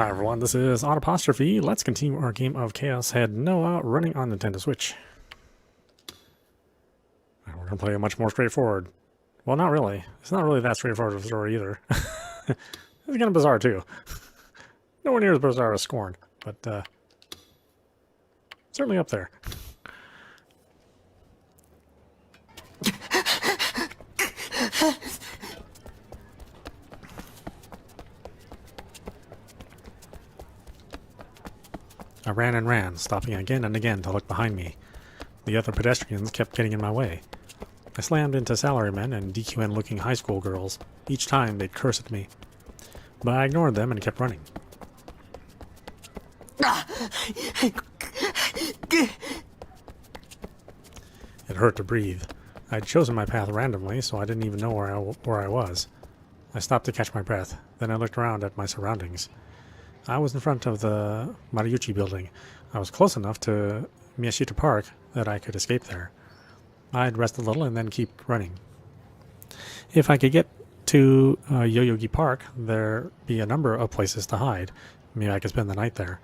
Hi everyone, this is audap. Let's continue our game of Chaos Head Noah running on Nintendo Switch. And we're going to play a much more straightforward. Well, not really. It's not really that straightforward of a story either. It's kind of bizarre too. Nowhere near as bizarre as Scorn, but certainly up there. I ran and ran, stopping again and again to look behind me. The other pedestrians kept getting in my way. I slammed into salarymen and DQN-looking high school girls. Each time they'd curse at me. But I ignored them and kept running. It hurt to breathe. I'd chosen my path randomly, so I didn't even know where I was. I stopped to catch my breath. Then I looked around at my surroundings. I was in front of the Mariucci building. I was close enough to Miyashita Park that I could escape there. I'd rest a little and then keep running. If I could get to Yoyogi Park, there'd be a number of places to hide. Maybe I could spend the night there.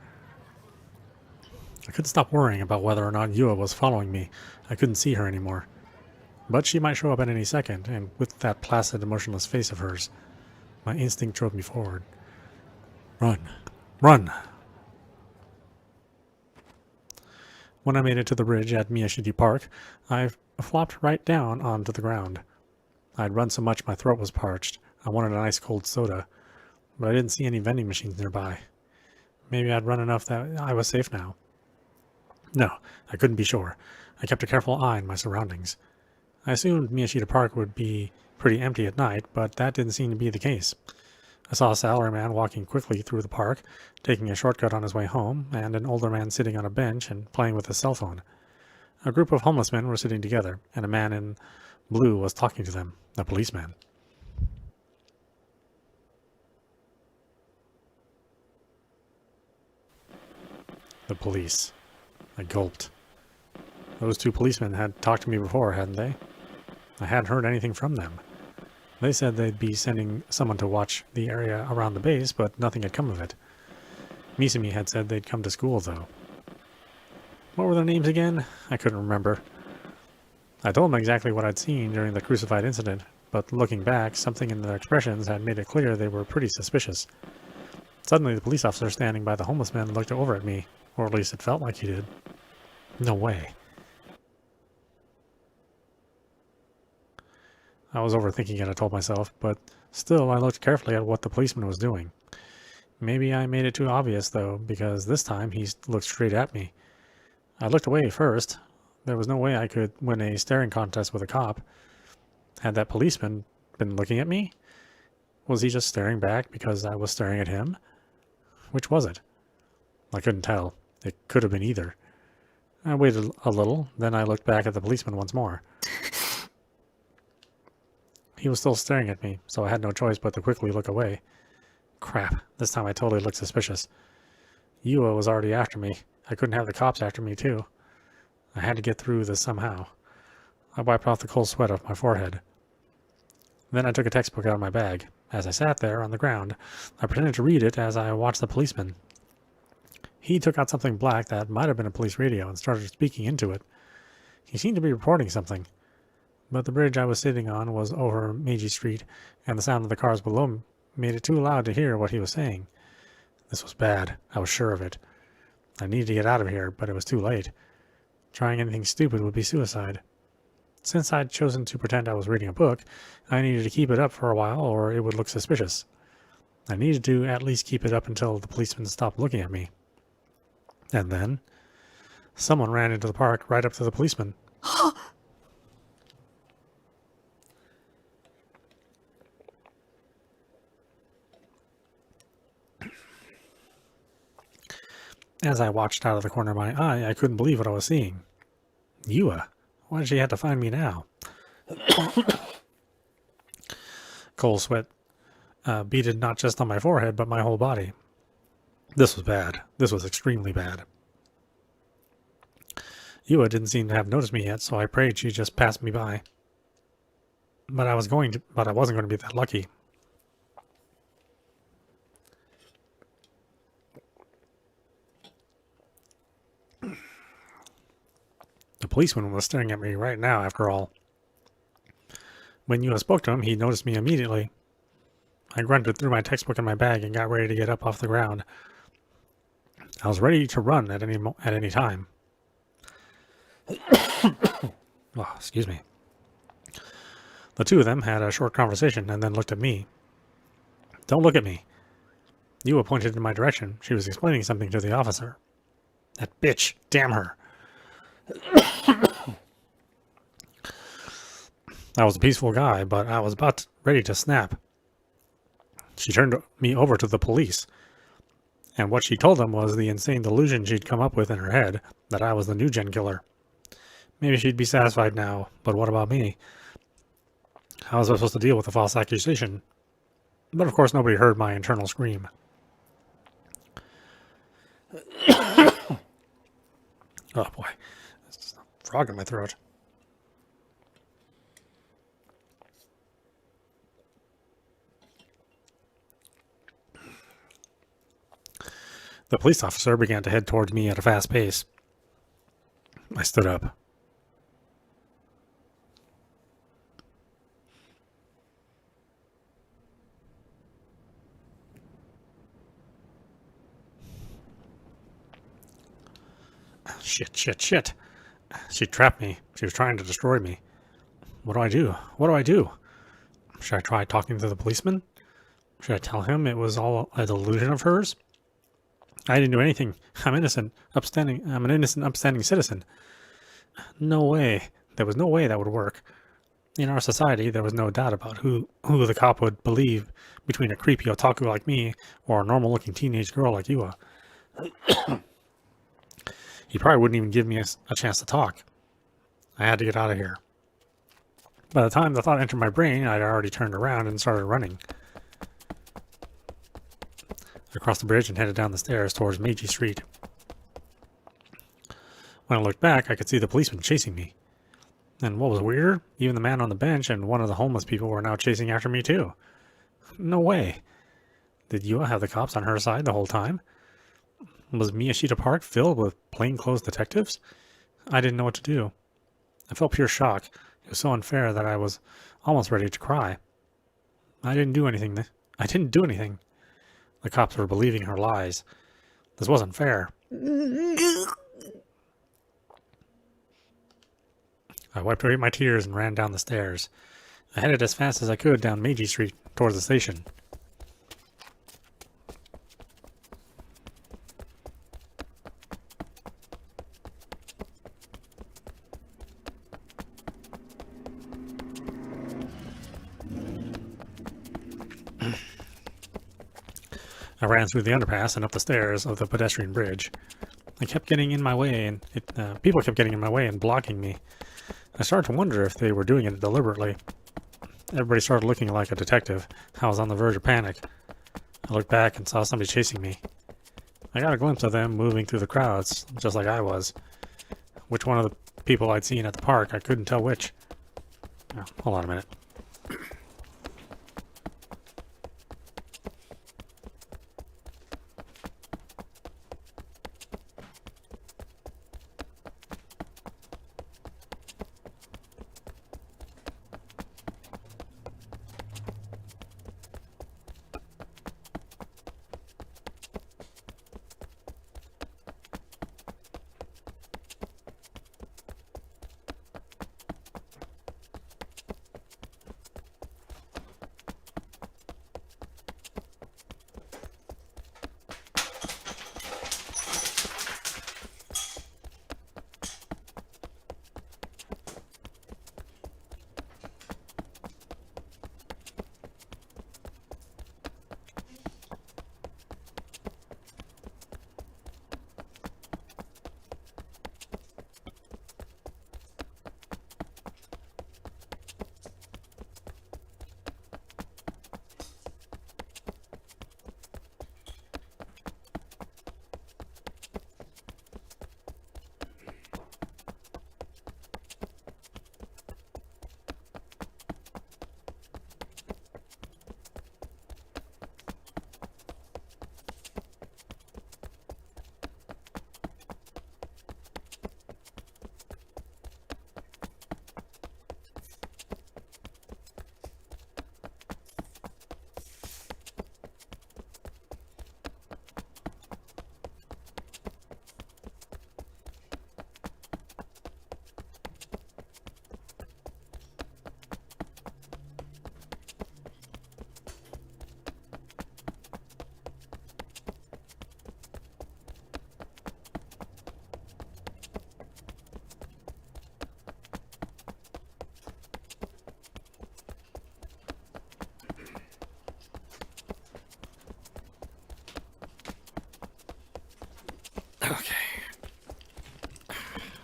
I couldn't stop worrying about whether or not Yua was following me. I couldn't see her anymore. But she might show up at any second, and with that placid, emotionless face of hers, my instinct drove me forward. Run. Run! When I made it to the bridge at Miyashita Park, I flopped right down onto the ground. I'd run so much my throat was parched. I wanted an ice cold soda, but I didn't see any vending machines nearby. Maybe I'd run enough that I was safe now. No, I couldn't be sure. I kept a careful eye on my surroundings. I assumed Miyashita Park would be pretty empty at night, but that didn't seem to be the case. I saw a salaryman walking quickly through the park, taking a shortcut on his way home, and an older man sitting on a bench and playing with his cell phone. A group of homeless men were sitting together, and a man in blue was talking to them, a policeman. The police. I gulped. Those two policemen had talked to me before, hadn't they? I hadn't heard anything from them. They said they'd be sending someone to watch the area around the base, but nothing had come of it. Misumi had said they'd come to school, though. What were their names again? I couldn't remember. I told them exactly what I'd seen during the crucified incident, but looking back, something in their expressions had made it clear they were pretty suspicious. Suddenly, the police officer standing by the homeless man looked over at me, or at least it felt like he did. No way. I was overthinking it, I told myself, but still I looked carefully at what the policeman was doing. Maybe I made it too obvious, though, because this time he looked straight at me. I looked away first. There was no way I could win a staring contest with a cop. Had that policeman been looking at me? Was he just staring back because I was staring at him? Which was it? I couldn't tell. It could have been either. I waited a little, then I looked back at the policeman once more. He was still staring at me, so I had no choice but to quickly look away. Crap, this time I totally looked suspicious. Yua was already after me. I couldn't have the cops after me, too. I had to get through this somehow. I wiped off the cold sweat off my forehead. Then I took a textbook out of my bag. As I sat there on the ground, I pretended to read it as I watched the policeman. He took out something black that might have been a police radio and started speaking into it. He seemed to be reporting something. But the bridge I was sitting on was over Meiji Street, and the sound of the cars below made it too loud to hear what he was saying. This was bad. I was sure of it. I needed to get out of here, but it was too late. Trying anything stupid would be suicide. Since I'd chosen to pretend I was reading a book, I needed to keep it up for a while or it would look suspicious. I needed to at least keep it up until the policeman stopped looking at me. And then, someone ran into the park right up to the policeman. As I watched out of the corner of my eye, I couldn't believe what I was seeing. Yua? Why did she have to find me now? Cold sweat beaded not just on my forehead, but my whole body. This was bad. This was extremely bad. Yua didn't seem to have noticed me yet, so I prayed she'd just pass me by. But I wasn't going to be that lucky. policeman was staring at me right now, after all. When Yua spoke to him, he noticed me immediately. I grunted, threw my textbook in my bag, and got ready to get up off the ground. I was ready to run at any time. Oh, excuse me. The two of them had a short conversation and then looked at me. Don't look at me. Yua pointed in my direction. She was explaining something to the officer. That bitch. Damn her. I was a peaceful guy, but I was about ready to snap. She turned me over to the police. And what she told them was the insane delusion she'd come up with in her head, that I was the NewGen killer. Maybe she'd be satisfied now, but what about me? How was I supposed to deal with the false accusation? But of course nobody heard my internal scream. Oh boy, there's a frog in my throat. The police officer began to head towards me at a fast pace. I stood up. Shit. She trapped me. She was trying to destroy me. What do I do? What do I do? Should I try talking to the policeman? Should I tell him it was all a delusion of hers? I didn't do anything. I'm an innocent, upstanding citizen. No way. There was no way that would work. In our society, there was no doubt about who the cop would believe between a creepy otaku like me or a normal-looking teenage girl like Yua. He probably wouldn't even give me a chance to talk. I had to get out of here. By the time the thought entered my brain, I'd already turned around and started running. I crossed the bridge and headed down the stairs towards Meiji Street. When I looked back, I could see the policeman chasing me. And what was weirder, even the man on the bench and one of the homeless people were now chasing after me too. No way. Did Yua have the cops on her side the whole time? Was Miyashita Park filled with plainclothes detectives? I didn't know what to do. I felt pure shock. It was so unfair that I was almost ready to cry. I didn't do anything. The cops were believing her lies. This wasn't fair. I wiped away my tears and ran down the stairs. I headed as fast as I could down Meiji Street towards the station. I ran through the underpass and up the stairs of the pedestrian bridge. I kept getting in my way, and people kept getting in my way and blocking me. I started to wonder if they were doing it deliberately. Everybody started looking like a detective. I was on the verge of panic. I looked back and saw somebody chasing me. I got a glimpse of them moving through the crowds, just like I was. Which one of the people I'd seen at the park, I couldn't tell which. Oh, hold on a minute.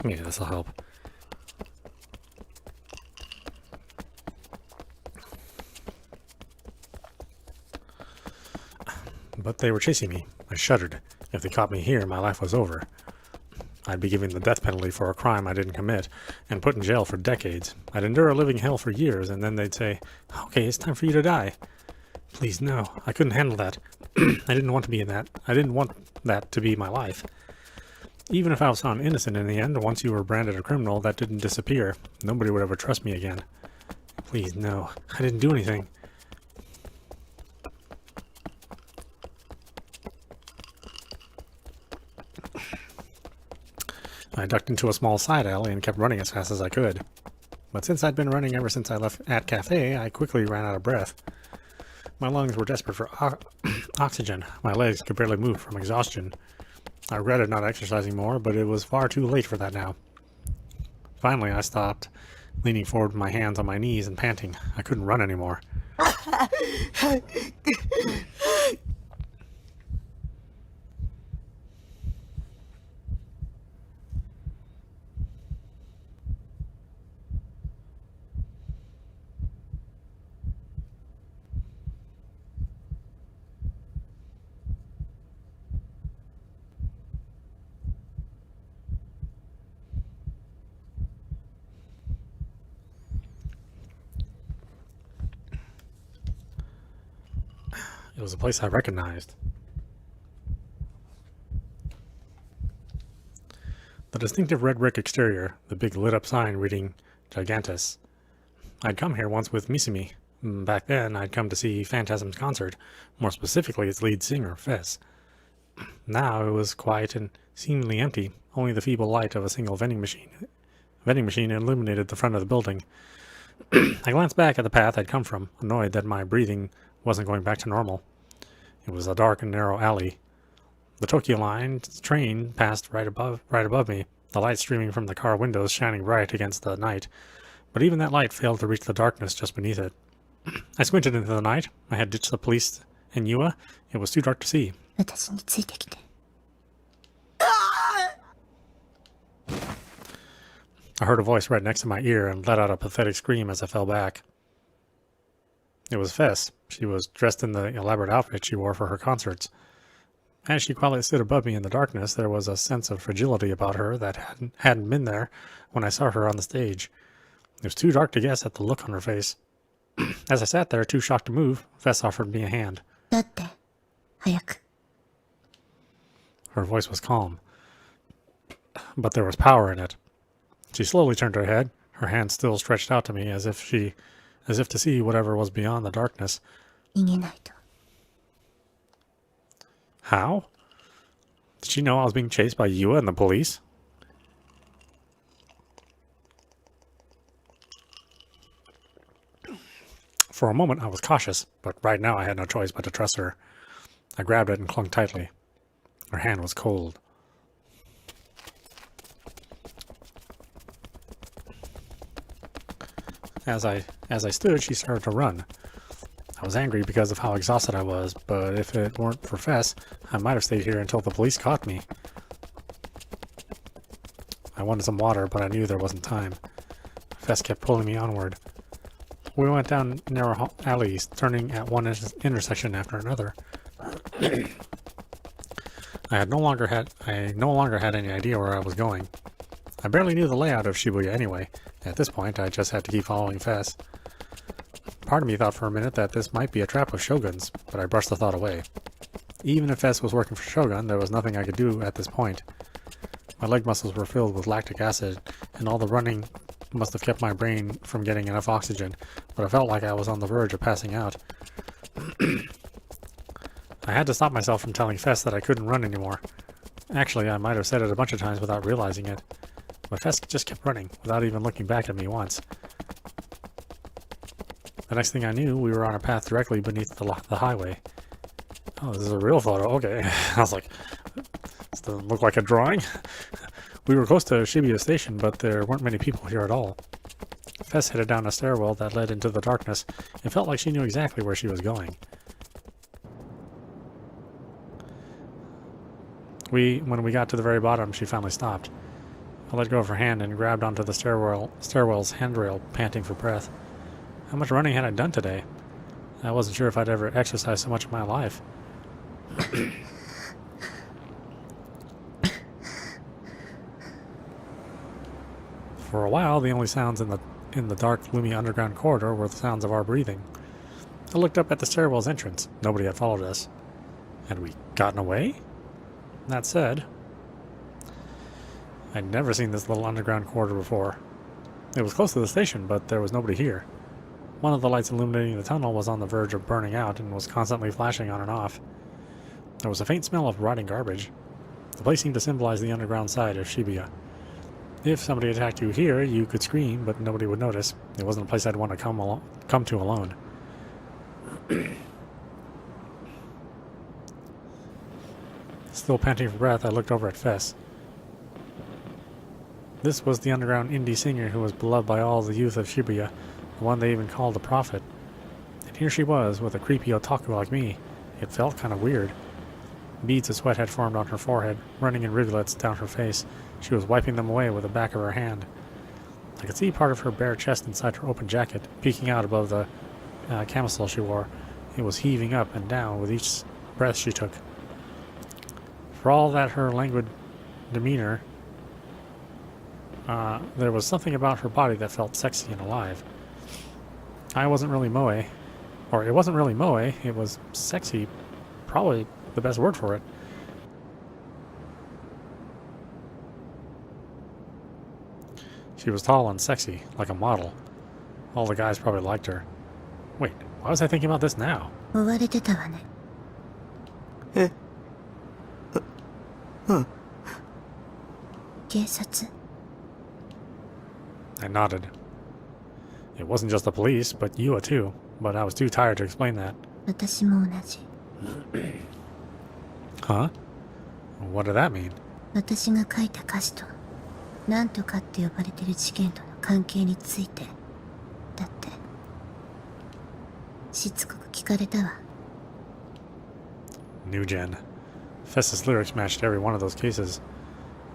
Maybe this'll help. But they were chasing me. I shuddered. If they caught me here, my life was over. I'd be given the death penalty for a crime I didn't commit, and put in jail for decades. I'd endure a living hell for years, and then they'd say, "Okay, it's time for you to die." Please, no. I couldn't handle that. I didn't want to be in that. I didn't want that to be my life. Even if I was found innocent in the end, once you were branded a criminal, that didn't disappear. Nobody would ever trust me again. Please, no. I didn't do anything. I ducked into a small side alley and kept running as fast as I could. But since I'd been running ever since I left at cafe, I quickly ran out of breath. My lungs were desperate for oxygen. My legs could barely move from exhaustion. I regretted not exercising more, but it was far too late for that now. Finally, I stopped, leaning forward with my hands on my knees and panting. I couldn't run anymore. It was a place I recognized. The distinctive red brick exterior, the big lit-up sign reading Gigantus. I'd come here once with Misumi. Back then, I'd come to see Phantasm's concert, more specifically its lead singer, Fess. Now it was quiet and seemingly empty, only the feeble light of a single vending machine illuminated the front of the building. I glanced back at the path I'd come from, annoyed that my breathing wasn't going back to normal. It was a dark and narrow alley. The Tokyo Line train passed right above me, the light streaming from the car windows shining bright against the night, but even that light failed to reach the darkness just beneath it. I squinted into the night. I had ditched the police and Yua. It was too dark to see. I heard a voice right next to my ear and let out a pathetic scream as I fell back. It was Fess. She was dressed in the elaborate outfit she wore for her concerts. As she quietly stood above me in the darkness, there was a sense of fragility about her that hadn't been there when I saw her on the stage. It was too dark to guess at the look on her face. As I sat there, too shocked to move, Fess offered me a hand. Her voice was calm, but there was power in it. She slowly turned her head, her hand still stretched out to me as if to see whatever was beyond the darkness. How? Did she know I was being chased by Yua and the police? For a moment I was cautious, but right now I had no choice but to trust her. I grabbed it and clung tightly. Her hand was cold. As I stood, she started to run. I was angry because of how exhausted I was, but if it weren't for Fess, I might have stayed here until the police caught me. I wanted some water, but I knew there wasn't time. Fess kept pulling me onward. We went down narrow alleys, turning at one intersection after another. I no longer had any idea where I was going. I barely knew the layout of Shibuya anyway. At this point, I just had to keep following Fess. Part of me thought for a minute that this might be a trap of Shogun's, but I brushed the thought away. Even if Fess was working for Shogun, there was nothing I could do at this point. My leg muscles were filled with lactic acid, and all the running must have kept my brain from getting enough oxygen, but I felt like I was on the verge of passing out. I had to stop myself from telling Fess that I couldn't run anymore. Actually, I might have said it a bunch of times without realizing it. But Fess just kept running, without even looking back at me once. The next thing I knew, we were on a path directly beneath the highway. Oh, this is a real photo. Okay. I was like, this doesn't look like a drawing. We were close to Shibuya Station, but there weren't many people here at all. Fess headed down a stairwell that led into the darkness. It felt like she knew exactly where she was going. When we got to the very bottom, she finally stopped. I let go of her hand and grabbed onto the stairwell's handrail, panting for breath. How much running had I done today? I wasn't sure if I'd ever exercised so much in my life. For a while, the only sounds in the dark, gloomy underground corridor were the sounds of our breathing. I looked up at the stairwell's entrance. Nobody had followed us. Had we gotten away? That said, I'd never seen this little underground corridor before. It was close to the station, but there was nobody here. One of the lights illuminating the tunnel was on the verge of burning out and was constantly flashing on and off. There was a faint smell of rotting garbage. The place seemed to symbolize the underground side of Shibuya. If somebody attacked you here, you could scream, but nobody would notice. It wasn't a place I'd want to come to alone. Still panting for breath, I looked over at Fess. This was the underground indie singer who was beloved by all the youth of Shibuya, the one they even called the Prophet. And here she was, with a creepy otaku like me. It felt kind of weird. Beads of sweat had formed on her forehead, running in rivulets down her face. She was wiping them away with the back of her hand. I could see part of her bare chest inside her open jacket, peeking out above the camisole she wore. It was heaving up and down with each breath she took. For all that her languid demeanor, there was something about her body that felt sexy and alive. I wasn't really moe, or it wasn't really moe, it was sexy, probably the best word for it. She was tall and sexy, like a model. All the guys probably liked her. Wait, why was I thinking about this now? I nodded. It wasn't just the police, but Yua too, but I was too tired to explain that. Huh? What did that mean? 私が書いた歌詞となんとかって呼ばれてる事件との関係についてだってしつこく聞かれたわ。 NewGen. Fess's lyrics matched every one of those cases,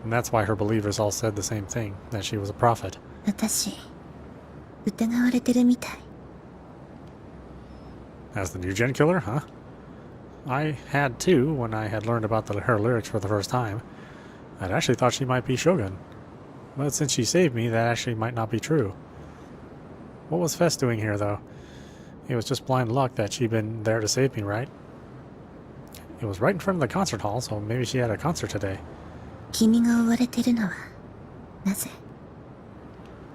and that's why her believers all said the same thing, that she was a prophet. 私疑われてるみたい。 As the NewGen killer, huh? I had too when I had learned about her lyrics for the first time. I'd actually thought she might be Shogun. But since she saved me, that actually might not be true. What was Fess doing here, though? It was just blind luck that she'd been there to save me, right? It was right in front of the concert hall, so maybe she had a concert today. 君が追われてるのはなぜ？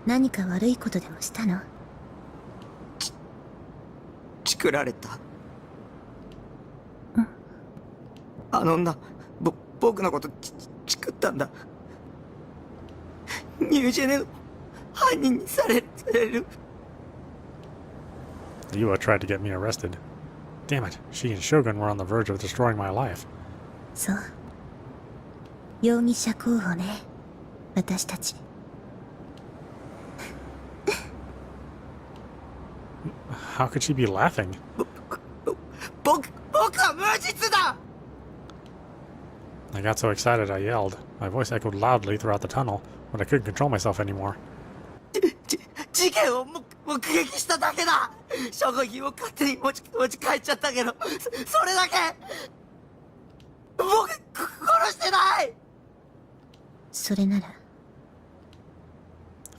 何か悪いことでもしたの？チクられた。あの女、僕のことチクったんだ。ニュージェネの犯人にされる。Yua tried to get me arrested. Damn it, she and Shogun were on the verge of destroying my life. そう。容疑者候補ね。私たち。How could she be laughing? 僕は無実だ! I got so excited I yelled. My voice echoed loudly throughout the tunnel, but I couldn't control myself anymore. 事件を目撃しただけだ。証拠品を勝手に持ち帰っちゃったけど、それだけ。僕殺してない。それなら。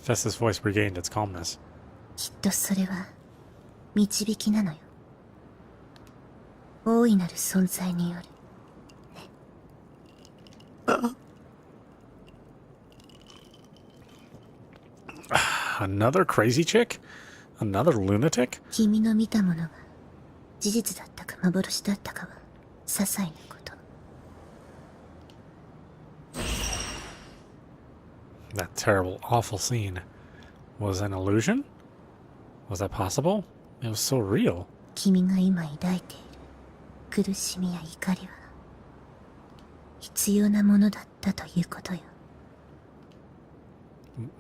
Fess's voice regained its calmness. きっとそれは導きなのよ。大いなる存在による。Another crazy chick? Another lunatic? 君の見たものが事実だったか幻だったかは些細なこと。That terrible, awful scene was an illusion? Was that possible? It was so real. 君が今抱いている苦しみや怒りは必要なものだったということよ。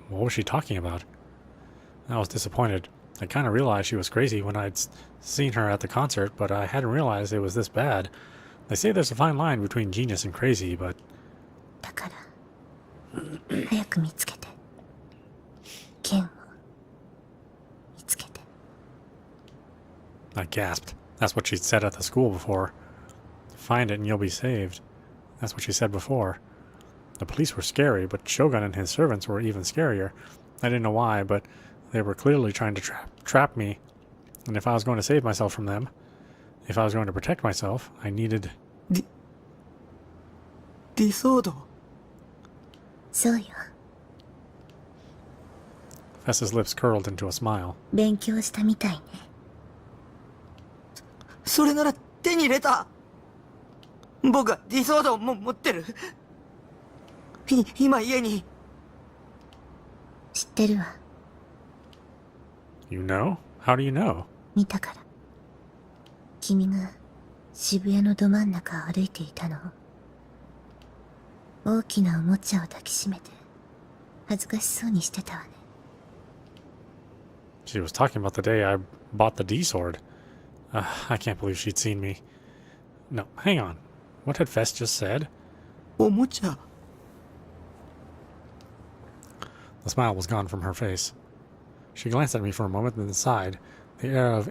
What was she talking about? I was disappointed. I kind of realized she was crazy when I'd seen her at the concert, but I hadn't realized it was this bad. They say there's a fine line between genius and crazy, but... だから早く見つ剣を見つけて。 I gasped. That's what she'd said at the school before. Find it and you'll be saved. That's what she said before. The police were scary, but Shogun and his servants were even scarier. I didn't know why, but they were clearly trying to trap me. And if I was going to save myself from them, if I was going to protect myself, I needed... ディソード。そうよ。 Fess's lips curled into a smile. 勉強したみたいね。それなら手に入れた。僕はディソードを持ってる。今家に。知ってるわ。 You know? How do you know? 見たから。君が渋谷のど真ん中を歩いていたのを。大きなおもちゃを抱きしめて恥ずかしそうにしてたわね。 She was talking about the day I bought the D-sword. I can't believe she'd seen me. No, hang on. What had Fess just said? おもちゃ。 The smile was gone from her face. She glanced at me for a moment and then sighed. The air of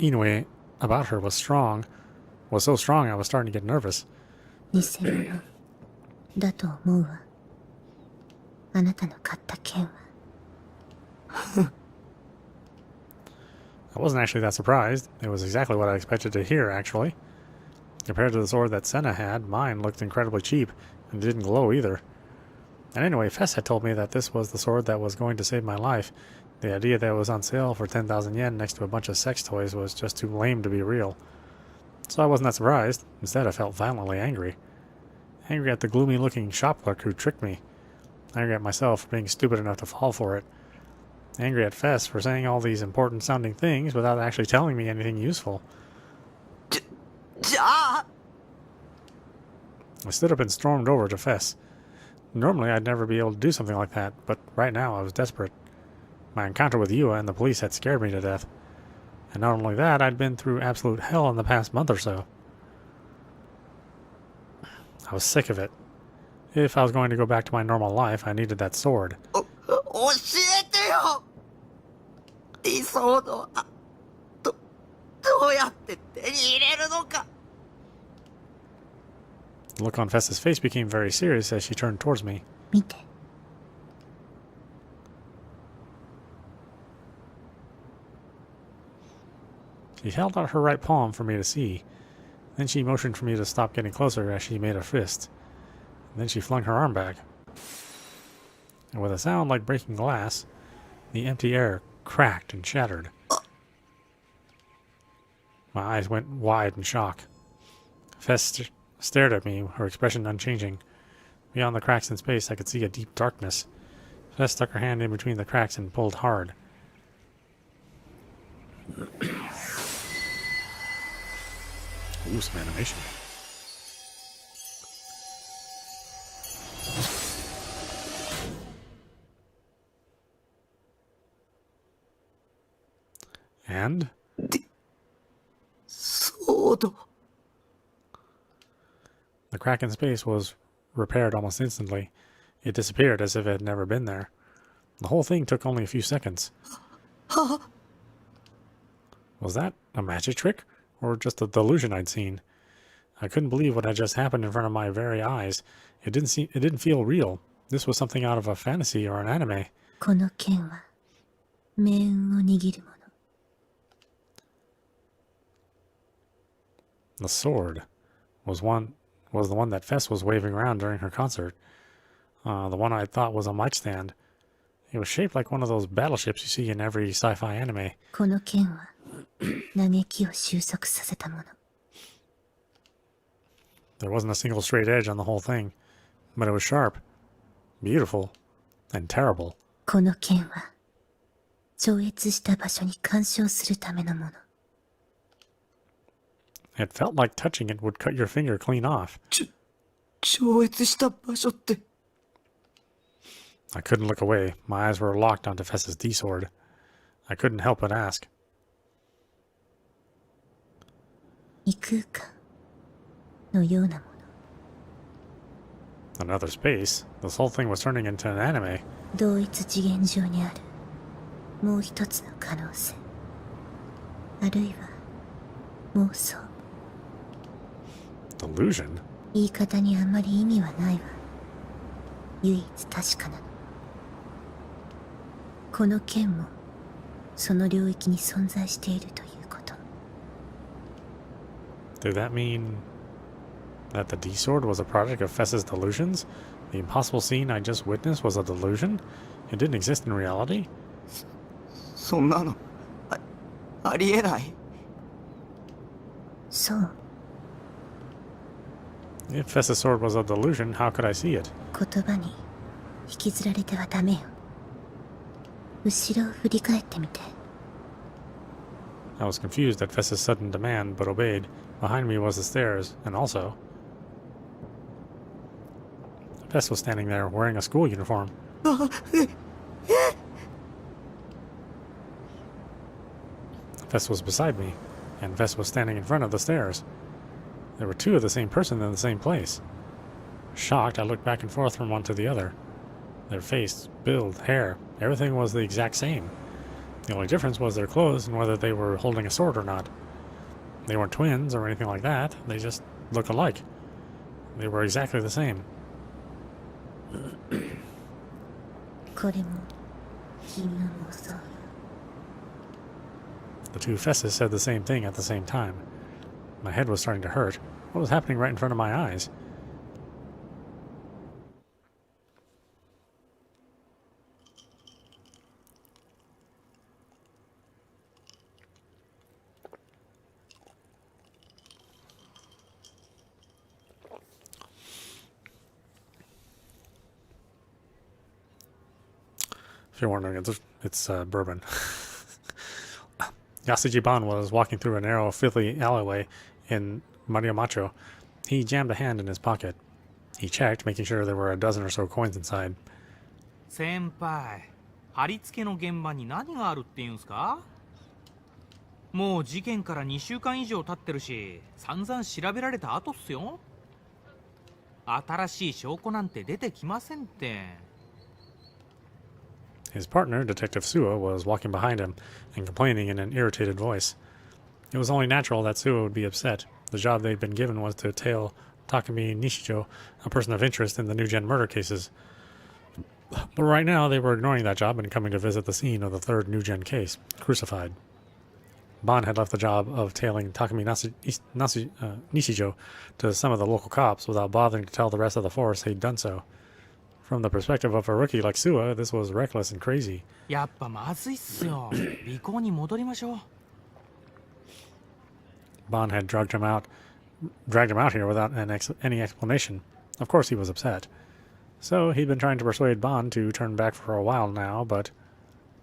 Inoue about her was so strong I was starting to get nervous. 偽物だと思うわ。あなたの買った剣は。 I wasn't actually that surprised. It was exactly what I expected to hear, actually. Compared to the sword that Senna had, mine looked incredibly cheap, and didn't glow either. And anyway, Fess had told me that this was the sword that was going to save my life. The idea that it was on sale for 10,000 yen next to a bunch of sex toys was just too lame to be real. So I wasn't that surprised. Instead, I felt violently angry. Angry at the gloomy-looking shop clerk who tricked me. Angry at myself for being stupid enough to fall for it. Angry at Fess for saying all these important-sounding things without actually telling me anything useful. じゃあ。 I stood up and stormed over to Fess. Normally, I'd never be able to do something like that, but right now I was desperate. My encounter with Yua and the police had scared me to death. And not only that, I'd been through absolute hell in the past month or so. I was sick of it. If I was going to go back to my normal life, I needed that sword. 教えてよ。ディソードはどうやって手に入れるのか。 The look on Fess's face became very serious as she turned towards me. 見て。 She held out her right palm for me to see. Then she motioned for me to stop getting closer as she made a fist. Then she flung her arm back. And with a sound like breaking glass, the empty air cracked and shattered. My eyes went wide in shock. Fess stared at me, her expression unchanging. Beyond the cracks in space, I could see a deep darkness. Fess stuck her hand in between the cracks and pulled hard. Ooh, some animation. And? ソード。 The crack in space was repaired almost instantly. It disappeared as if it had never been there. The whole thing took only a few seconds. Was that a magic trick? Or just a delusion I'd seen? I couldn't believe what had just happened in front of my very eyes. It didn't feel real. This was something out of a fantasy or an anime. この剣は命運を握るもの。 The sword was the one that Fess was waving around during her concert. The one I thought was a mic stand. It was shaped like one of those battleships you see in every sci-fi anime. この剣は嘆きを収束させたもの。 There wasn't a single straight edge on the whole thing, but it was sharp, beautiful, and terrible. この剣は超越した場所に干渉するためのもの。 It felt like touching it would cut your finger clean off. 超越した場所って。 I couldn't look away. My eyes were locked onto Fess's D-sword. I couldn't help but ask. 異空間のようなもの。 Another space? This whole thing was turning into an anime. 同一次元上にあるもう一つの可能性、あるいは妄想。 Delusion? 言い方にあんまり意味はないわ。唯一確かなの。この剣もその領域に存在しているということ。 Did that mean that the D-sword was a product of Fess's delusions? The impossible scene I just witnessed was a delusion? It didn't exist in reality? そんなのありえない。そう。 If Fess's sword was a delusion, how could I see it? 言葉に引きずられてはダメよ。後ろを振り返ってみて。 I was confused at Fess's sudden demand, but obeyed. Behind me was the stairs, and also... Fess was standing there, wearing a school uniform. Fess was beside me, and Fess was standing in front of the stairs. There were two of the same person in the same place. Shocked, I looked back and forth from one to the other. Their face, build, hair, everything was the exact same. The only difference was their clothes and whether they were holding a sword or not. They weren't twins or anything like that. They just looked alike. They were exactly the same. これも君の妄想よ。 The two Fesses said the same thing at the same time. My head was starting to hurt. What was happening right in front of my eyes? If you're wondering, it's bourbon. Yasuji Ban was walking through a narrow, filthy alleyway in Mariamacho. He jammed a hand in his pocket. He checked, making sure there were a dozen or so coins inside. 先輩、貼り付けの現場に何があるっていうんすか？もう事件から2週間以上経ってるし、散々調べられた後っすよ。新しい証拠なんて出てきませんって。 His partner, Detective Suo, was walking behind him and complaining in an irritated voice. It was only natural that Suo would be upset. The job they'd been given was to tail Takumi Nishijo, a person of interest in the NewGen murder cases. But right now, they were ignoring that job and coming to visit the scene of the third NewGen case, Crucified. Ban had left the job of tailing Takumi Nishijo to some of the local cops without bothering to tell the rest of the force he'd done so. From the perspective of a rookie like Suo, this was reckless and crazy. やっぱまずいっすよ。尾行に戻りましょう。 Ban had dragged him out here without any explanation. Of course he was upset. So he'd been trying to persuade Ban to turn back for a while now, but...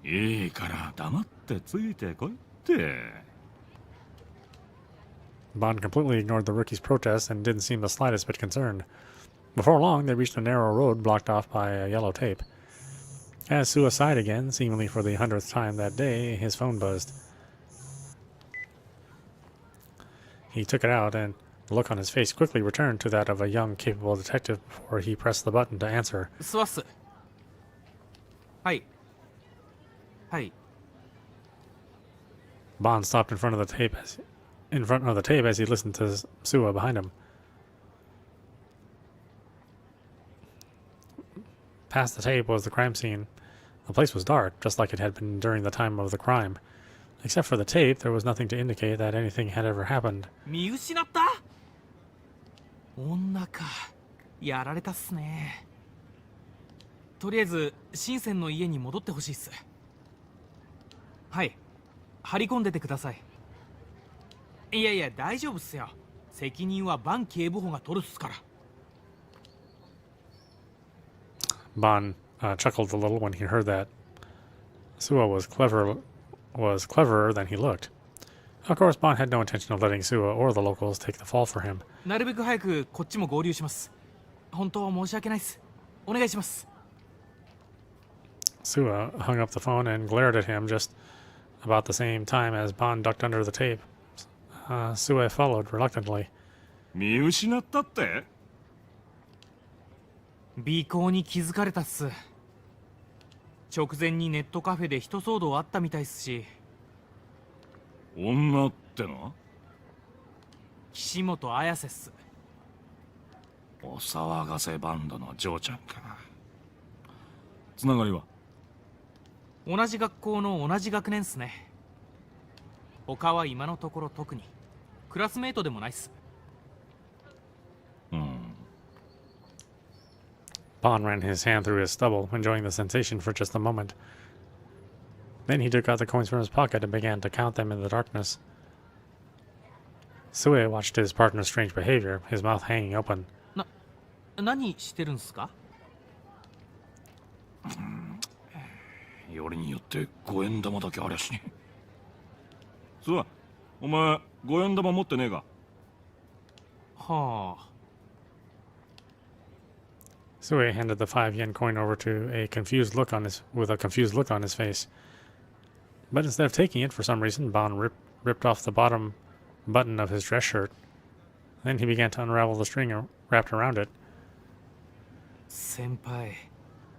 いいから黙ってついてこいって。 Ban completely ignored the rookie's protest and didn't seem the slightest bit concerned. Before long, they reached a narrow road blocked off by a yellow tape. As Suo sighed again, seemingly for the 100th time that day, his phone buzzed. He took it out, and the look on his face quickly returned to that of a young, capable detective before he pressed the button to answer. すわっす。はい。はい。 Ban stopped in front of the tape as he listened to Suo behind him. Past the tape was the crime scene. The place was dark, just like it had been during the time of the crime. Except for the tape, there was nothing to indicate that anything had ever happened. 見失った？女か。やられたっすね。とりあえず、深センの家に戻ってほしいっす。はい。張り込んでてください。いやいや、大丈夫っすよ。責任はバン警部補が取るっすから。 Ban chuckled a little when he heard that. Suo was cleverer than he looked. Of course, Ban had no intention of letting Suo or the locals take the fall for him. なるべく早くこっちも合流します。本当申し訳ないっす。お願いします。 Suo hung up the phone and glared at him just about the same time as Ban ducked under the tape. Suo followed reluctantly. 見失ったって？尾行に気づかれたっす。直前にネットカフェで一騒動あったみたいっすし。女っての？岸本綾瀬っす。お騒がせバンドのジョーちゃんか。つながりは？同じ学校の同じ学年っすね。他は今のところ特に。クラスメートでもないっす。Bond ran his hand through his stubble, enjoying the sensation for just a moment. Then he took out the coins from his pocket and began to count them in the darkness. Sue watched his partner's strange behavior, his mouth hanging open. 何してるんすか？よりによって五円玉だけありゃしねえ。そう、お前五円玉持ってねえか？はあ。Sue handed the 5 yen coin over to a confused look on his face. But instead of taking it, for some reason, Bond ripped off the bottom button of his dress shirt. Then he began to unravel the string wrapped around it. 先輩、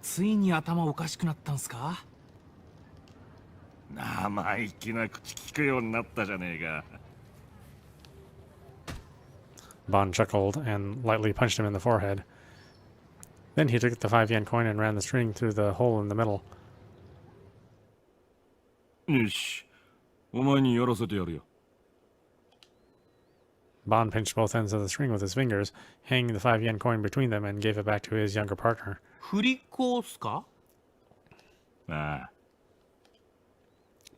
ついに頭おかしくなったんすか？生意気な口聞くようになったじゃねえか。Bond chuckled and lightly punched him in the forehead. Then he took the 5 yen coin and ran the string through the hole in the middle. よし、お前にやらせてやるよ。Bond pinched both ends of the string with his fingers, hanging the 5 yen coin between them, and gave it back to his younger partner. 振り子っすか？ああ、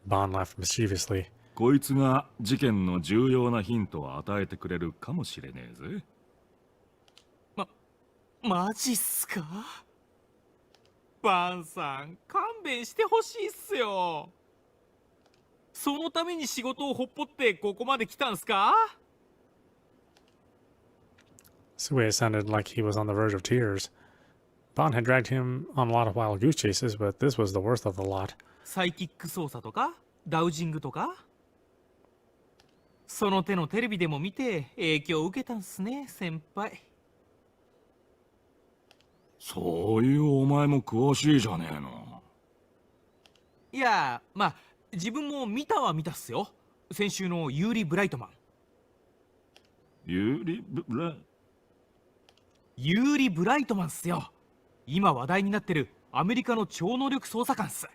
Bond laughed mischievously. こいつが事件の重要なヒントを与えてくれるかもしれねえぜ。マジっすか？バンさん、勘弁してほしいっすよ。そのために仕事をほっぽってここまで来たんすか？ Sue sounded like he was on the verge of tears. Bond had dragged him on a lot of wild goose chases, but this was the worst of the lot. サイキック操作とかダウジングとか、その手のテレビでも見て影響を受けたんすね、先輩。そういうお前も詳しいじゃねえの。いや、まあ自分も見たは見たっすよ。先週のユーリ・ブライトマン。ユーリ・ブライトマンっすよ。今話題になってるアメリカの超能力捜査官っす。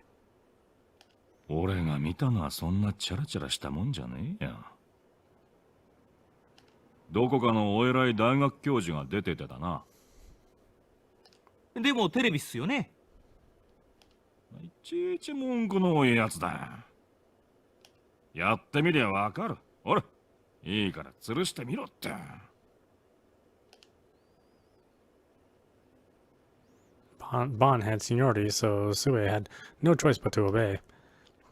俺が見たのはそんなチャラチャラしたもんじゃねえや。どこかのお偉い大学教授が出ててだな。でもテレビっすよね。いちいち文句の多いやつだ。やってみりゃわかる。ほら、いいから吊るしてみろって。Bond had seniority, so Sue had no choice but to obey.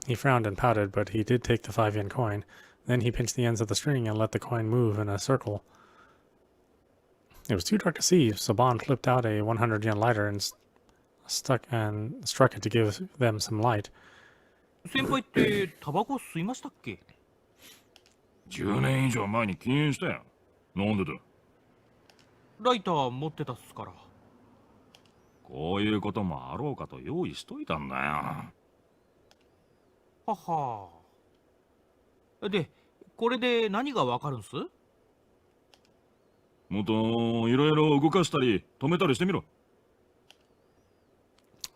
He frowned and pouted, but he did take the 5 yen coin. Then he pinched the ends of the string and let the coin move in a circle. It was too dark to see, so Bond flipped out a 100 yen lighter and struck it to give them some light. 先輩ってタバコ吸いましたっけ？10年以上前に禁煙したよ。なんでだ？ライター持ってたっすから。こういうこともあろうかと用意しといたんだよ。はは。で、これで何がわかるんす？もっといろいろ動かしたり止めたりしてみろ。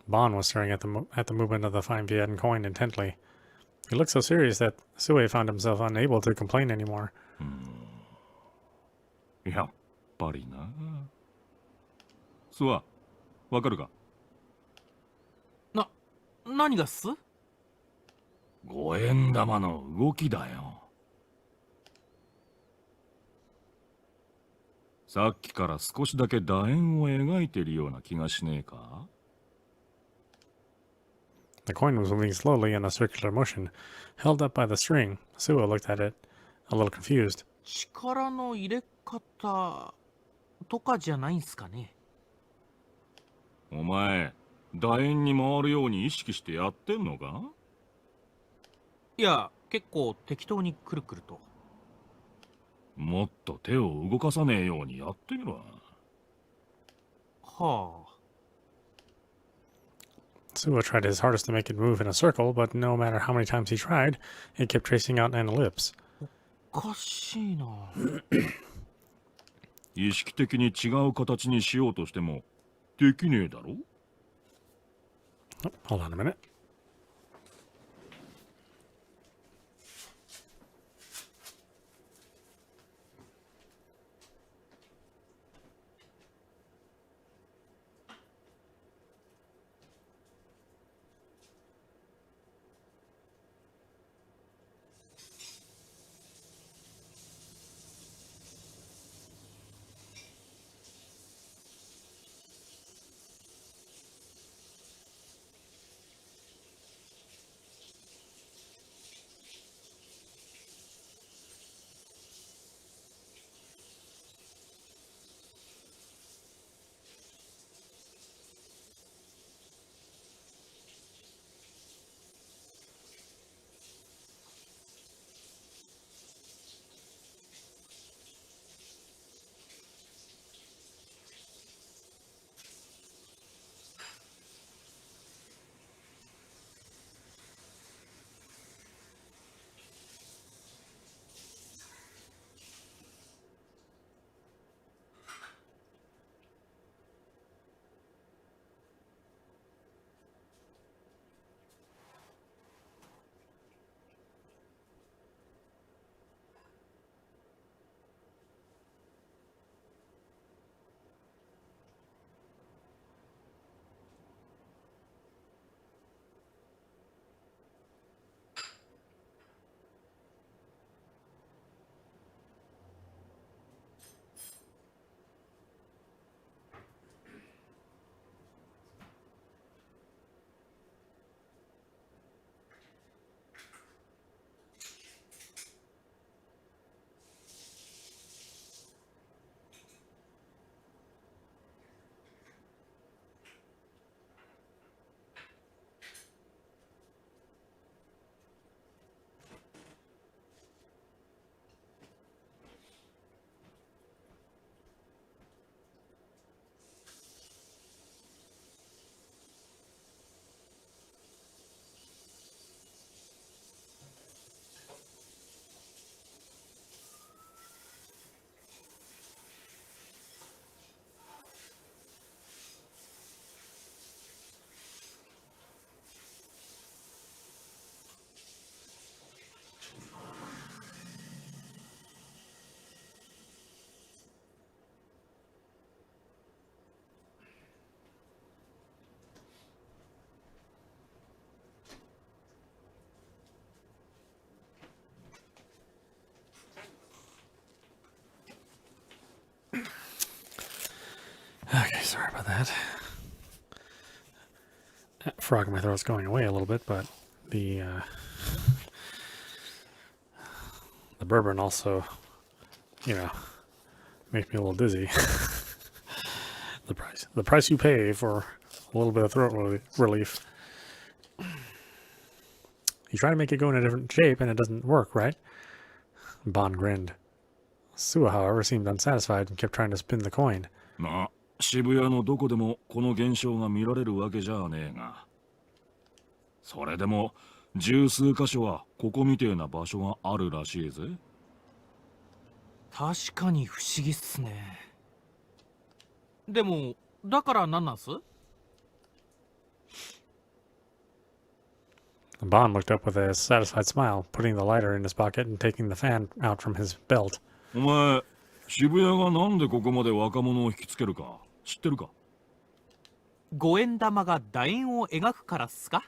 Bond was staring at the movement of the 5 yen coin intently. He looked so serious that Sue found himself unable to complain anymore. やっぱりな。スワ、わかるか？何がっす五円玉の動きだよ。さっきから少しだけ楕円を描いてるような気がしねえか？ The coin was moving slowly in a circular motion, held up by the string. Sue looked at it, a little confused. 力の入れ方とかじゃないんすかね。お前、楕円に回るように意識してやってんのか？いや、結構適当にくるくると。もっと手を動かさねえようにやってみろ。はあ。Suwa tried his hardest to make it move in a circle, but no matter how many times he tried, it kept tracing out an ellipse. おかしいな。意識的に違う形にしようとしてもできねえだろ。 Oh, hold on a minute. Okay, sorry about that. Frog in my throat's going away a little bit, but the bourbon also, you know, makes me a little dizzy. The price you pay for a little bit of throat relief. You try to make it go in a different shape and it doesn't work, right? Bon grinned. Suwa, however, seemed unsatisfied and kept trying to spin the coin. まあ、渋谷のどこでもこの現象が見られるわけじゃねえが。それでも十数箇所はここみてえな場所があるらしいぜ。確かに不思議っすね。でも、だから何なんす？ Bond looked up with a satisfied smile, putting the lighter in his pocket and taking the fan out from his belt. お前、渋谷がなんでここまで若者を引きつけるか知ってるか？五円玉が楕円を描くからっすか？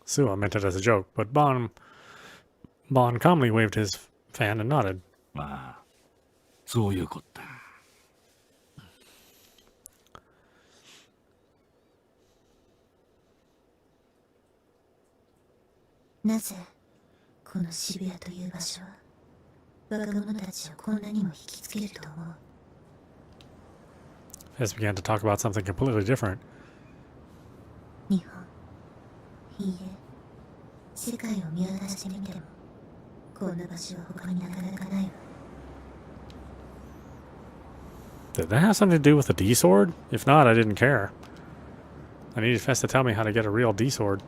Suwa meant it as a joke, but Bond calmly waved his fan and nodded. まあ、そういうこった。なぜこの渋谷という場所は若者たちをこんなにも引きつけると思う？ Fizz began to talk about something completely different. 日本、いいえ、世界を見渡してみてもこんな場所は他になかなかないわ。 Did that have something to do with the D sword? If not, I didn't care. I needed Fess to tell me how to get a real D sword.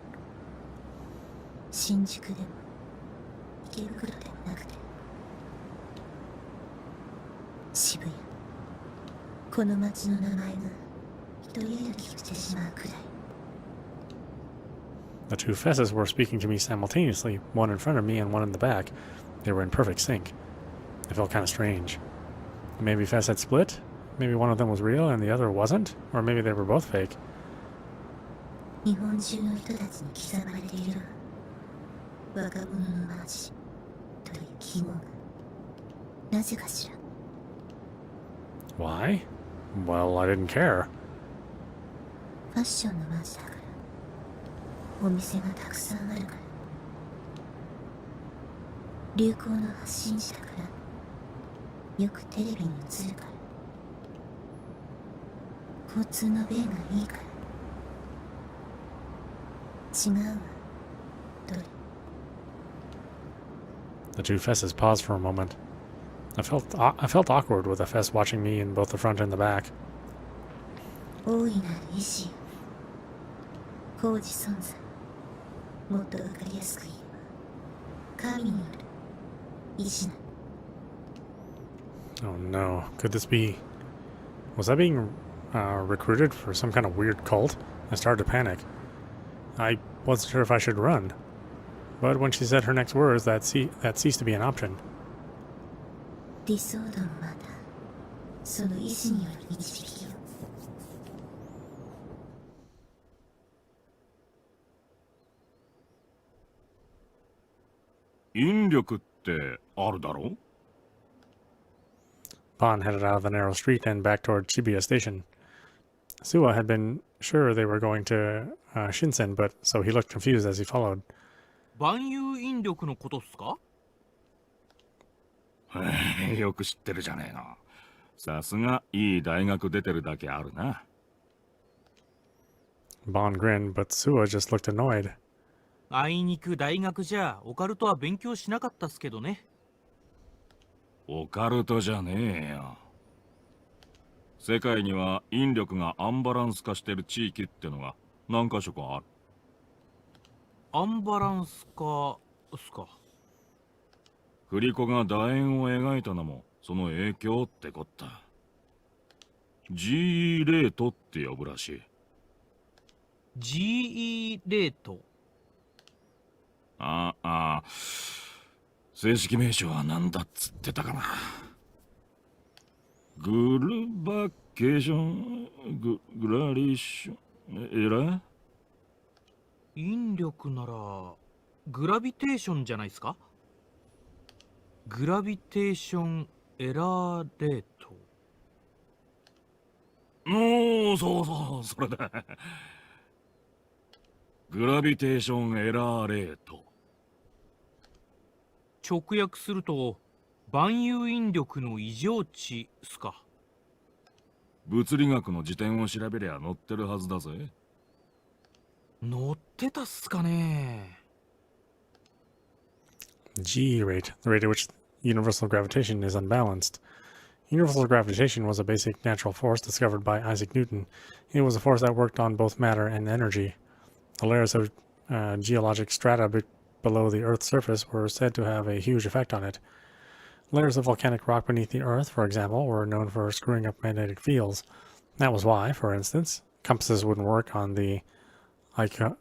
新宿でも池袋でもなくて渋谷この街の名前が一人歩きしてしまうくらい The two Fesses were speaking to me simultaneously, one in front of me and one in the back. They were in perfect sync. It felt kind of strange. Maybe Fess had split? Maybe one of them was real and the other wasn't? Or maybe they were both fake. 日本中の人たちに刻まれているわ若者のマーチという記号がなぜかしら Why? Well, I didn't care. ファッションのマーチだからお店がたくさんあるから流行の発信者だからよくテレビに映るから交通の便がいいから違うわどれ The two Fesses paused for a moment. I felt awkward with a Fess watching me in both the front and the back. 大いなる意志よ工事存在もっとわかりやすく言えば神による意志な Oh no, could this be... Was I being recruited for some kind of weird cult? I started to panic. I wasn't sure if I should run. But when she said her next words, that ceased to be an option. 理想度もまたその意志による導きよ引力ってあるだろ？ Bon headed out of the narrow street and back toward Shibuya Station. Suwa had been sure they were going to Shinsen, but so he looked confused as he followed. 万有引力のことっすか？よく知ってるじゃねえの。さすがいい大学出てるだけあるな。Bon grinned, but Suwa just looked annoyed. あいにく大学じゃオカルトは勉強しなかったっすけどね。オカルトじゃねえよ。世界には引力がアンバランス化してる地域ってのが何か所かある。アンバランス化っすか。振り子が楕円を描いたのもその影響ってこった。G レートって呼ぶらしい。GE レート。ああ、正式名称は何だっつってたかな。グルバケーション、グラリッション、エラ？引力ならグラビテーションじゃないですか？グラビテーションエラーレート。おー、そうそう、それだ。グラビテーションエラーレート。直訳すると万有引力の異常値っすか。物理学の辞典を調べりゃ載ってるはずだぜ。載ってたっすかね。 G rate, the rate at which universal gravitation is unbalanced. Universal gravitation was a basic natural force discovered by Isaac Newton. It was a force that worked on both matter and energy. The layers of geologic strata below the Earth's surface were said to have a huge effect on it. Layers of volcanic rock beneath the Earth, for example, were known for screwing up magnetic fields. That was why, for instance, compasses wouldn't work on the Ayukigahara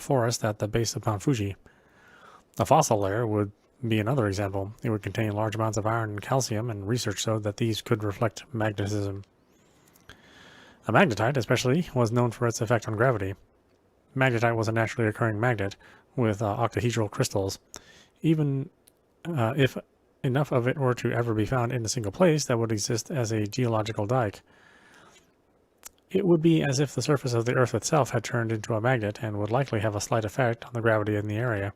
forest at the base of Mount Fuji. A fossil layer would be another example. It would contain large amounts of iron and calcium, and research showed that these could reflect magnetism. A magnetite, especially, was known for its effect on gravity. Magnetite was a naturally occurring magnet with octahedral crystals. Even if enough of it were to ever be found in a single place, that would exist as a geological dike. It would be as if the surface of the Earth itself had turned into a magnet and would likely have a slight effect on the gravity in the area.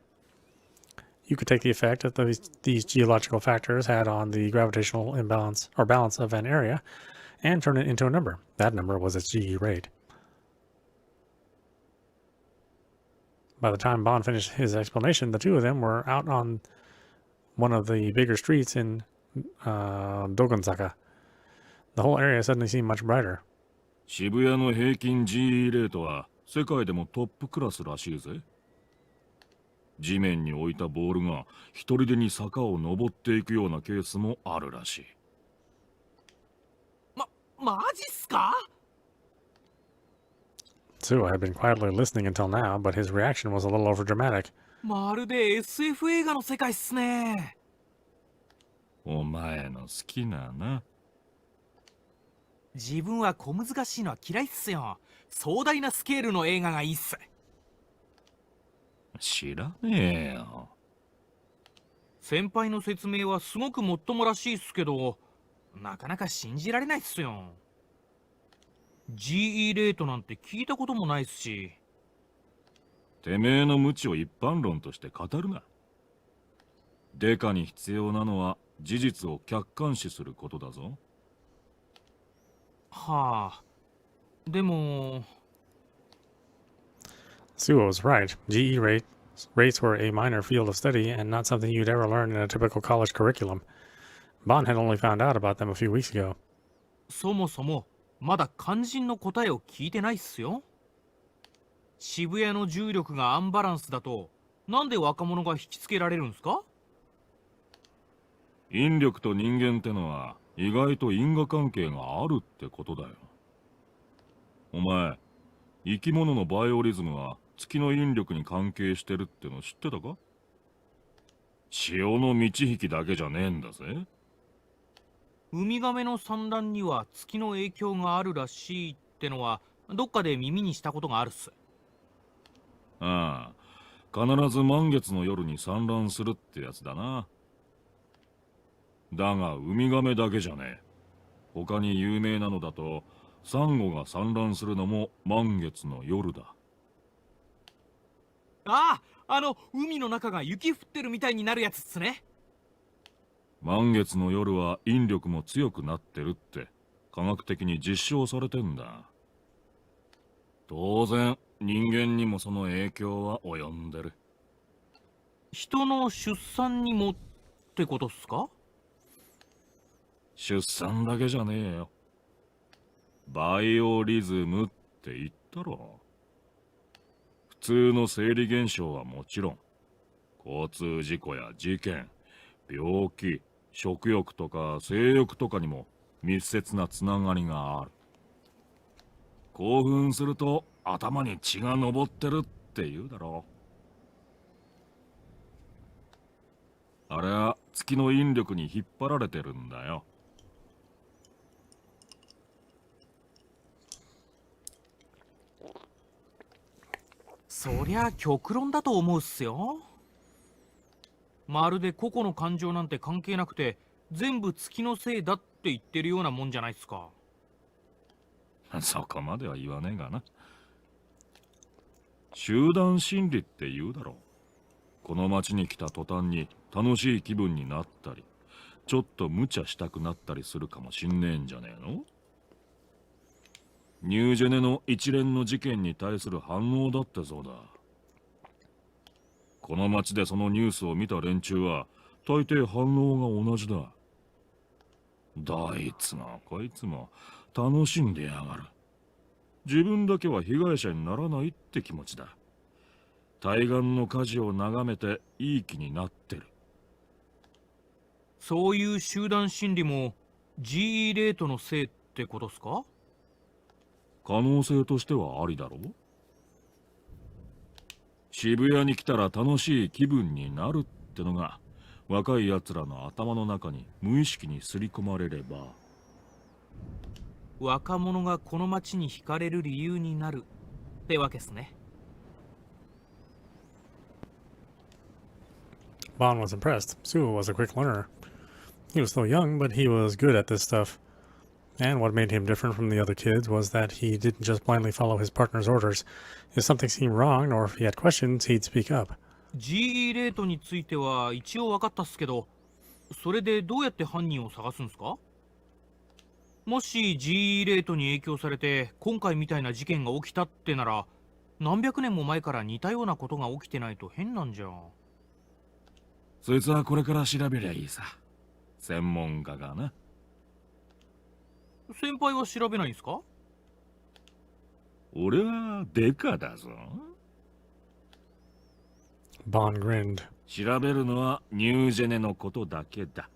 You could take the effect that these geological factors had on the gravitational imbalance or balance of an area and turn it into a number. That number was its GE rate. By the time Bond finished his explanation, the two of them were out on one of the bigger streets in Dogonsaka. The whole area suddenly seemed much brighter. 渋谷の平均 GE レートは世界でもトップクラスらしいぜ。地面に置いたボールが一人でに坂を登っていくようなケースもあるらしい。マジっすか？ Suo had been quietly listening until now, but his reaction was a little overdramatic. まるで SF 映画の世界っすね。お前の好きなな。自分は小難しいのは嫌いっすよ。壮大なスケールの映画がいいっす。知らねえよ。先輩の説明はすごくもっともらしいっすけど、なかなか信じられないっすよ。GE レートなんて聞いたこともないっすし。てめえの無知を一般論として語るな。デカに必要なのは事実を客観視することだぞ。はあ。でも。Suo was right. Rates were a minor field of study and not something you'd ever learn in a typical college curriculum. Bon had only found out about them a few weeks ago. そもそもまだ肝心の答えを聞いてないっすよ。渋谷の重力がアンバランスだとなんで若者が引きつけられるんすか？引力と人間ってのは意外と因果関係があるってことだよ。お前、生き物のバイオリズムは月の引力に関係してるっての知ってたか？潮の満ち引きだけじゃねえんだぜ。ウミガメの産卵には月の影響があるらしいってのはどっかで耳にしたことがあるっす。ああ、必ず満月の夜に産卵するってやつだな。だがウミガメだけじゃねえ。他に有名なのだとサンゴが産卵するのも満月の夜だ。ああ、海の中が雪降ってるみたいになるやつっすね。満月の夜は引力も強くなってるって科学的に実証されてんだ。当然人間にもその影響は及んでる。人の出産にもってことっすか？出産だけじゃねえよ。バイオリズムって言ったろ。普通の生理現象はもちろん、交通事故や事件、病気、食欲とか性欲とかにも密接なつながりがある。興奮すると頭に血が上ってるって言うだろう。あれは月の引力に引っ張られてるんだよ。そりゃ極論だと思うっすよ。まるで個々の感情なんて関係なくて全部月のせいだって言ってるようなもんじゃないっすか。そこまでは言わねえがな。集団心理って言うだろう。この町に来た途端に楽しい気分になったり、ちょっと無茶したくなったりするかもしんねえんじゃねえの？ニュージェネの一連の事件に対する反応だってそうだ。この町でそのニュースを見た連中は大抵反応が同じだ。どいつもこいつも楽しんでやがる。自分だけは被害者にならないって気持ちだ。対岸の火事を眺めていい気になってる。そういう集団心理も GE レートのせいってことっすか？可能性としてはありだろう。渋谷に来たら楽しい気分になるってのが若い奴らの頭の中に無意識に刷り込まれれば、若者がこの街に惹かれる理由になるってわけっすね。Bon was impressed. Suo was a quick learner. He was still young, but he was good at this stuff. And what made him different from the other kids was that he didn't just blindly follow his partner's orders. If something seemed wrong, or if he had questions, he'd speak up. GE レートについては一応分かったっすけど、それでどうやって犯人を探すんすか？もし GE レートに影響されて今回みたいな事件が起きたってなら、何百年も前から似たようなことが起きてないと変なんじゃ。そいつはこれから調べりゃいいさ。専門家がな。先輩は調べないんすか？俺はデカだぞ。 Bond grinned. 調べるのはニュージェネのことだけだ。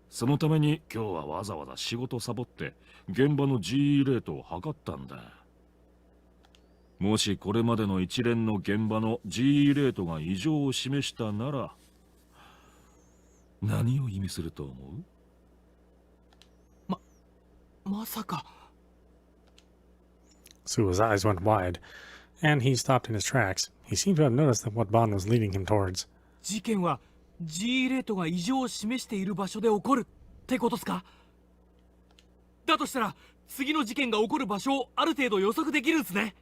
そのために今日はわざわざ仕事サボって現場の G レートを測ったんだ。もしこれまでの一連の現場の G レートが異常を示したなら何を意味すると思う？まさか。 Sua's eyes went wide, and he stopped in his tracks. He seemed to have noticed that what Bond was leading him towards. 事件は G レートが異常を示している場所で起こるってことですか？だとしたら次の事件が起こる場所をある程度予測できるんですね。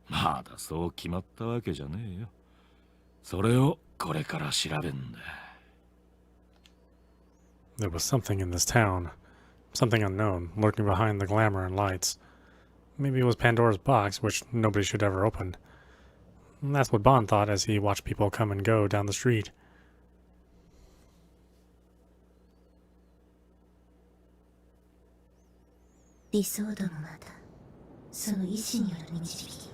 まだそう決まったわけじゃねえよ。それをこれから調べんだ。 There was something in this town, something unknown, lurking behind the glamour and lights. Maybe it was Pandora's box, which nobody should ever open. And that's what Bond thought as he watched people come and go down the street. 理想度もまたその意志による導き。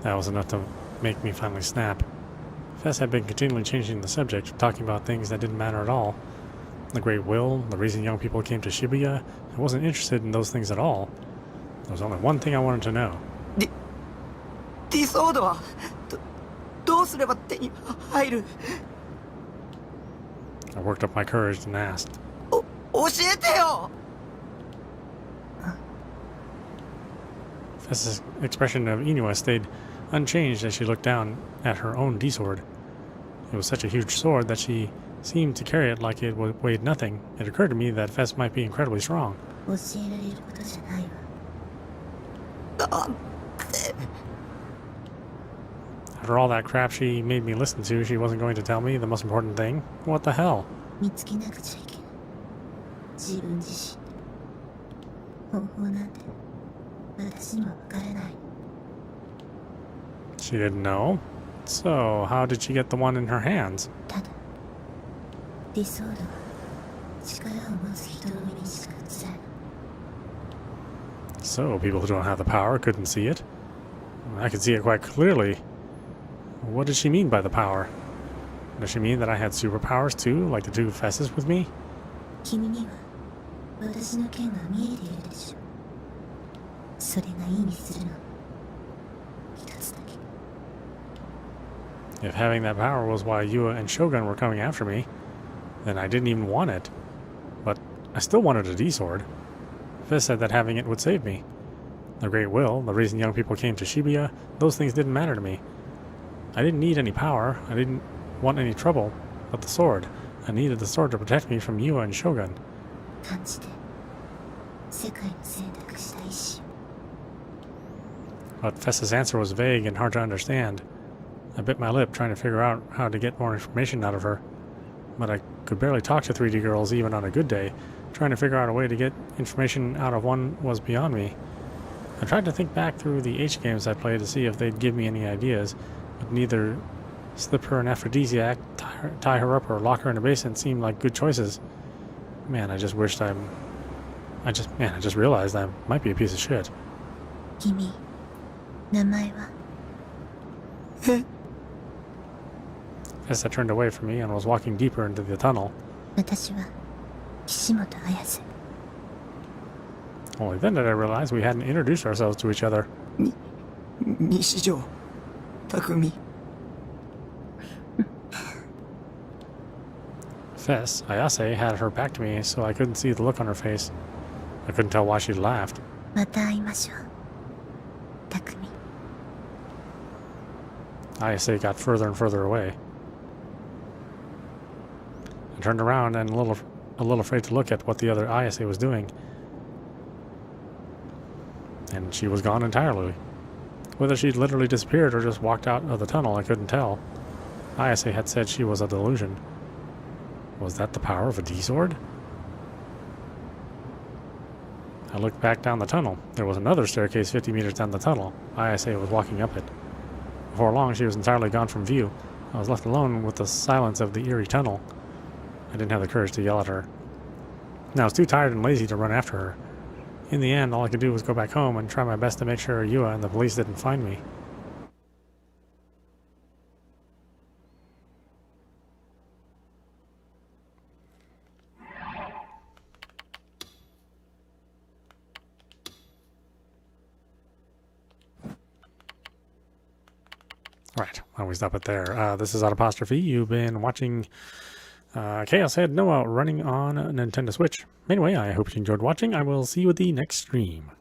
That was enough to make me finally snap. Fess had been continually changing the subject, talking about things that didn't matter at all. The Great Will, the reason young people came to Shibuya. I wasn't interested in those things at all. There was only one thing I wanted to know. 理想度はどうすれば手に入る？ I worked up my courage and asked. 教えてよ。 Fess's expression of Inua stayed unchanged as she looked down at her own D-sword. It was such a huge sword that she seemed to carry it like it weighed nothing. It occurred to me that Fess might be incredibly strong. 教えられることじゃないわ。 After all that crap she made me listen to, she wasn't going to tell me the most important thing? What the hell? 見つけなくちゃいけない。自分自身。方法なんて私には分からない。 She didn't know. So, how did she get the one in her hands? ただ理想度は力を持つ人の目にしか映らない。 So, people who don't have the power couldn't see it? I could see it quite clearly. What did she mean by the power? Does she mean that I had superpowers too, like the two Fesses with me? 君には私の剣が見えているでしょう。それが意味するの一つだけ。 If having that power was why Yua and Shogun were coming after me, then I didn't even want it. But I still wanted a D-sword. Fess said that having it would save me. The Great Will, the reason young people came to Shibuya, those things didn't matter to me. I didn't need any power, I didn't want any trouble, but the sword. I needed the sword to protect me from Yua and Shogun. 感じて世界の選択した意志を。 But Fess's answer was vague and hard to understand. I bit my lip trying to figure out how to get more information out of her. But I could barely talk to 3D girls even on a good day. Trying to figure out a way to get information out of one was beyond me. I tried to think back through the H games I played to see if they'd give me any ideas, but neither slip her an aphrodisiac, tie her up, or lock her in a basin seemed like good choices. Man, I just realized I might be a piece of shit. 君、名前は？ Fessa turned away from me and was walking deeper into the tunnel. 私は岸本綾瀬。 Only then did I realize we hadn't introduced ourselves to each other. 西条匠。 Fess, Ayase, had her back to me, so I couldn't see the look on her face. I couldn't tell why she laughed. また会いましょう。匠。 Ayase got further and further away. I turned around and a little afraid to look at what the other Ayase was doing. And she was gone entirely. Whether she'd literally disappeared or just walked out of the tunnel, I couldn't tell. Ayase had said she was a delusion. Was that the power of a D-sword? I looked back down the tunnel. There was another staircase 50 meters down the tunnel. Ayase was walking up it. Before long, she was entirely gone from view. I was left alone with the silence of the eerie tunnel. I didn't have the courage to yell at her. And I was too tired and lazy to run after her. In the end, all I could do was go back home and try my best to make sure Yua and the police didn't find me. Alright, why don't we stop it there? This is audap. You've been watching Chaos Head Noah running on Nintendo Switch. Anyway, I hope you enjoyed watching. I will see you at the next stream.